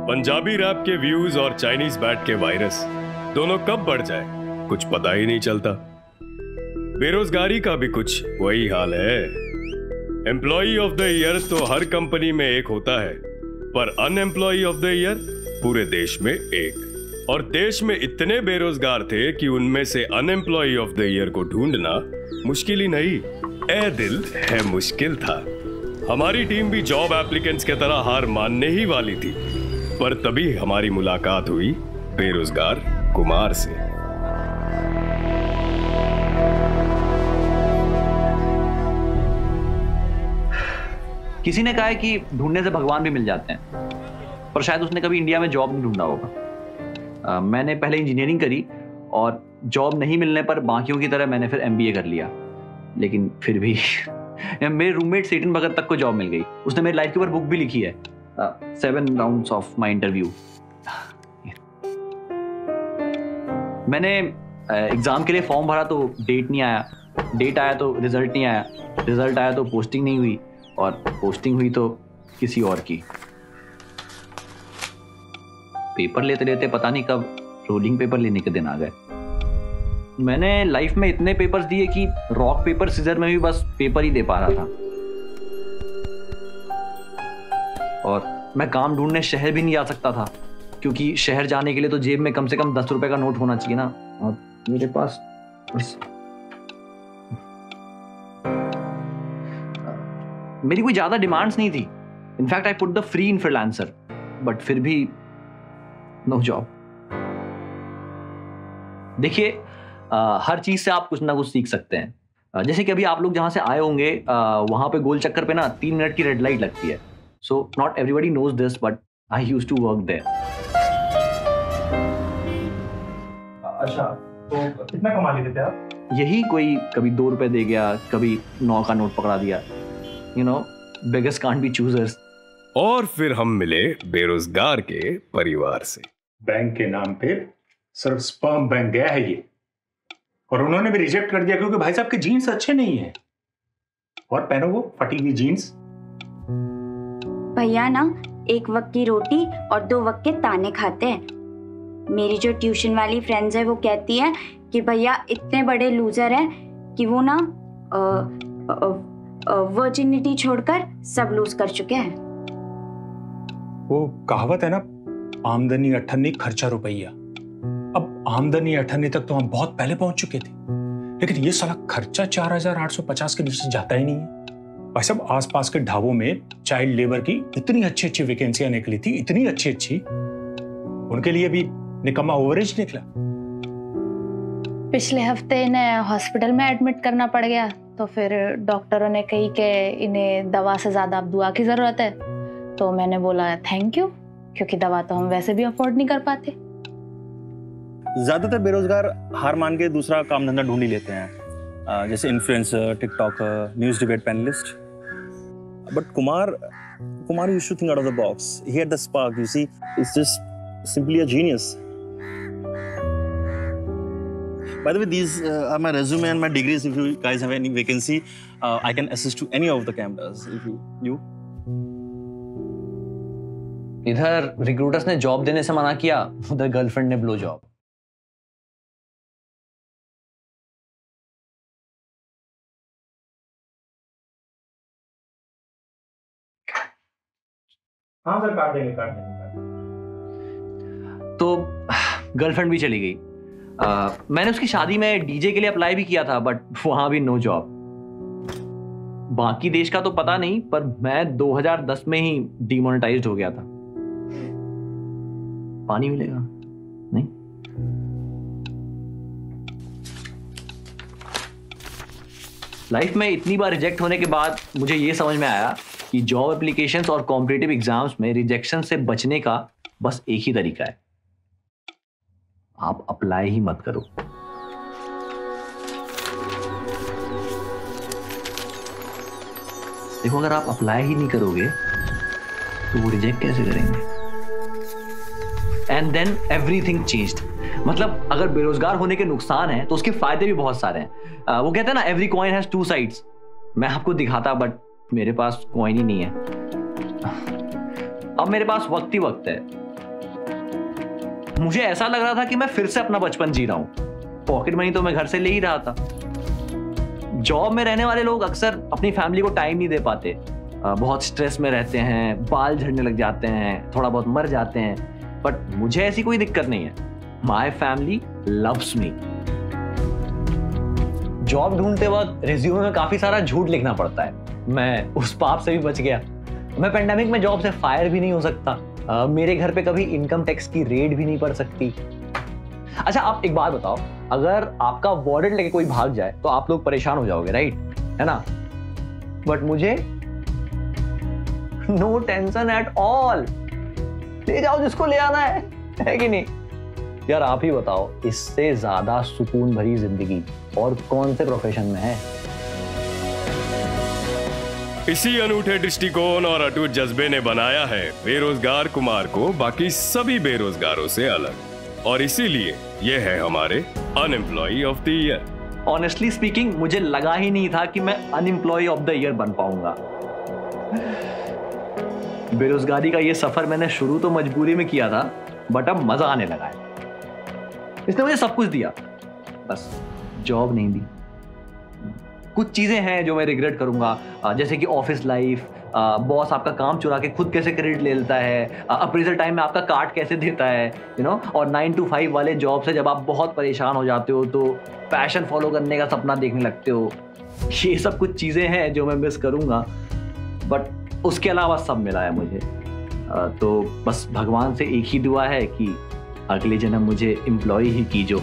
Punjabi rap के views और Chinese bat के वायरस दोनों कब बढ़ जाए कुछ पता ही नहीं चलता। बेरोजगारी का भी कुछ वही हाल है। एम्प्लॉय ऑफ द ईयर तो हर कंपनी में एक होता है, पर अनएम्प्लॉय ऑफ द ईयर पूरे देश में एक। और देश में इतने बेरोजगार थे कि उनमें से अनएम्प्लॉय ऑफ द ईयर को ढूंढना मुश्किल ही नहीं, ए दिल है मुश्किल था। हमारी टीम भी जॉब एप्लीकेंट्स के तरह हार मानने ही वाली थी, पर तभी हमारी मुलाकात हुई बेरोजगार कुमार से। किसी ने कहा है कि ढूंढने से भगवान भी मिल जाते हैं, पर शायद उसने कभी इंडिया में जॉब नहीं ढूंढा होगा। मैंने पहले इंजीनियरिंग करी और जॉब नहीं मिलने पर बाकियों की तरह मैंने फिर एमबीए कर लिया, लेकिन फिर भी मेरे रूममेट सेटन भगत तक को जॉब मिल गई। उसने मेरी लाइफ के ऊपर बुक भी लिखी है, 7 राउंड्स ऑफ माय इंटरव्यू। मैंने एग्जाम के लिए फॉर्म भरा तो डेट नहीं आया, डेट आया तो रिजल्ट नहीं आया, रिजल्ट आया तो पोस्टिंग नहीं हुई, और पोस्टिंग हुई तो किसी और की। पेपर लेते लेते पता नहीं कब रोलिंग पेपर लेने के दिन आ गए। मैंने लाइफ में इतने पेपर्स दिए कि रॉक पेपर सीजर में भी बस पेपर ही दे पा रहा था। और मैं काम ढूंढने शहर भी नहीं जा सकता था, क्योंकि शहर जाने के लिए तो जेब में कम से कम 10 रुपए का नोट होना चाहिए ना, और मेरे पास बस मेरी कोई ज्यादा डिमांड्स नहीं थी। In fact I put the free in freelancer, but फिर भी नो जॉब। देखिए, हर चीज से आप कुछ ना कुछ सीख सकते हैं। जैसे कि अभी आप लोग जहां से आए होंगे, वहां पे गोल चक्कर पे ना 3 मिनट की रेड लाइट लगती है। So not everybody knows this, but I used to work there. अच्छा, तो कितना कमा लेते थे आप? यही कोई कभी 2 रुपए दे गया, कभी 9 का नोट पकड़ा दिया। You know, beggars can't be choosers. और फिर हम मिले बेरोजगार के परिवार से। बैंक के नाम पे सिर्फ स्पर्म बैंक गया है ये, और उन्होंने भी रिजेक्ट कर दिया क्योंकि भाई साहब के जीन्स अच्छे नहीं है। और पहनो वो फटी हुई जीन्स। भैया ना 1 वक्त की रोटी और 2 वक्त के ताने खाते हैं। मेरी जो ट्यूशन वाली फ्रेंड्स है वो कहती है कि भैया इतने बड़े लूजर हैं कि वो ना वर्जिनिटी छोड़कर सब लूज कर चुके हैं। वो कहावत है ना, आमदनी 98 खर्चा रुपया। अब आमदनी 98 तक तो हम बहुत पहले पहुंच चुके थे, लेकिन ये साला खर्चा 4850 के नीचे जाता ही नहीं है। भाई साहब, आसपास के ढाबों में चाइल्ड लेबर की इतनी अच्छी अच्छी वैकेंसियां निकली थी, इतनी अच्छी अच्छी, उनके लिए भी निकम्मा ओवरेज निकला। पिछले हफ्ते इन्हें हॉस्पिटल में एडमिट करना पड़ गया, तो फिर डॉक्टरों ने कही कि इन्हें दवा से ज्यादा अब दुआ की जरूरत है। तो मैंने बोला थैंक यू, क्योंकि दवा तो हम वैसे भी अफोर्ड नहीं कर पाते। ज्यादातर बेरोजगार हार मान के दूसरा काम धंधा ढूंढ ही लेते हैं, जैसे influencer, TikToker, news debate panelist. But Kumar used to think out of the box. He had the spark, you see. It's just simply a genius. By the way, these are my resume and my degrees. If you guys have any vacancy, I can assist to any of the campus. If you. इधर recruiters ने job देने से मना किया, उधर girlfriend ने blow job. हाँ sir, काट देंगे। तो गर्लफ्रेंड भी चली गई। मैंने उसकी शादी में डीजे के लिए अप्लाई भी किया था, बट वहां भी नो जॉब। बाकी देश का तो पता नहीं, पर मैं 2010 में ही डिमोनेटाइज्ड हो गया था। पानी मिलेगा? नहीं। लाइफ में इतनी बार रिजेक्ट होने के बाद मुझे ये समझ में आया कि जॉब एप्लीकेशंस और कॉम्पिटिटिव एग्जाम्स में रिजेक्शन से बचने का बस एक ही तरीका है, आप अप्लाई ही मत करो। देखो, अगर आप अप्लाई ही नहीं करोगे तो वो रिजेक्ट कैसे करेंगे? And then everything changed. मतलब अगर बेरोजगार होने के नुकसान हैं तो उसके फायदे भी बहुत सारे हैं। वो कहते हैं ना, एवरी कॉइन हैज 2 साइड्स। मैं आपको दिखाता, बट मेरे पास कॉइन ही नहीं है। अब मेरे पास वक्त ही वक्त है। मुझे ऐसा लग रहा था कि मैं फिर से अपना बचपन जी रहा हूं। पॉकेट मनी तो मैं घर से ले ही रहा था। जॉब में रहने वाले लोग अक्सर अपनी फैमिली को टाइम नहीं दे पाते, बहुत स्ट्रेस में रहते हैं, बाल झड़ने लग जाते हैं, थोड़ा बहुत मर जाते हैं। बट मुझे ऐसी कोई दिक्कत नहीं है। My family loves me. Job ढूंढते वक्त रिज्यूमे में काफी सारा झूठ लिखना पड़ता है। मैं उस पाप से भी बच गया। मैं पेंडेमिक में जॉब से फायर भी नहीं हो सकता। मेरे घर पे कभी इनकम टैक्स की रेड भी नहीं पड़ सकती। अच्छा, आप एक बात बताओ, अगर आपका वॉलेट लेके कोई भाग जाए तो आप लोग परेशान हो जाओगे, राइट? है ना? बट मुझे नो टेंशन एट ऑल। ले जाओ जिसको ले आना है कि नहीं? यार आप ही बताओ, इससे ज्यादा सुकून भरी जिंदगी और कौन से प्रोफेशन में है? इसी अनूठे दृष्टिकोण और अटूट जज्बे ने बनाया है बेरोजगार कुमार को बाकी सभी बेरोजगारों से अलग, और इसीलिए ये है हमारे unemployed of the year. Honestly speaking, मुझे लगा ही नहीं था कि मैं अनएम्प्लॉय ऑफ द ईयर बन पाऊंगा। बेरोजगारी का ये सफर मैंने शुरू तो मजबूरी में किया था, बट अब मजा आने लगा है। इसने मुझे सब कुछ दिया, बस जॉब नहीं दी। कुछ चीजें हैं जो मैं रिग्रेट करूंगा, जैसे कि ऑफिस लाइफ, बॉस आपका काम चुरा के खुद कैसे क्रेडिट ले लेता है, अप्रेजल टाइम में आपका कार्ड कैसे देता है, यू नो, और 9 to 5 वाले जॉब से जब आप बहुत परेशान हो जाते हो तो पैशन फॉलो करने का सपना देखने लगते हो। ये सब कुछ चीजें हैं जो मैं मिस करूंगा, बट उसके अलावा सब मिला है मुझे। तो बस भगवान से एक ही दुआ है कि अगले जन्म मुझे एम्प्लॉय ही कीजो।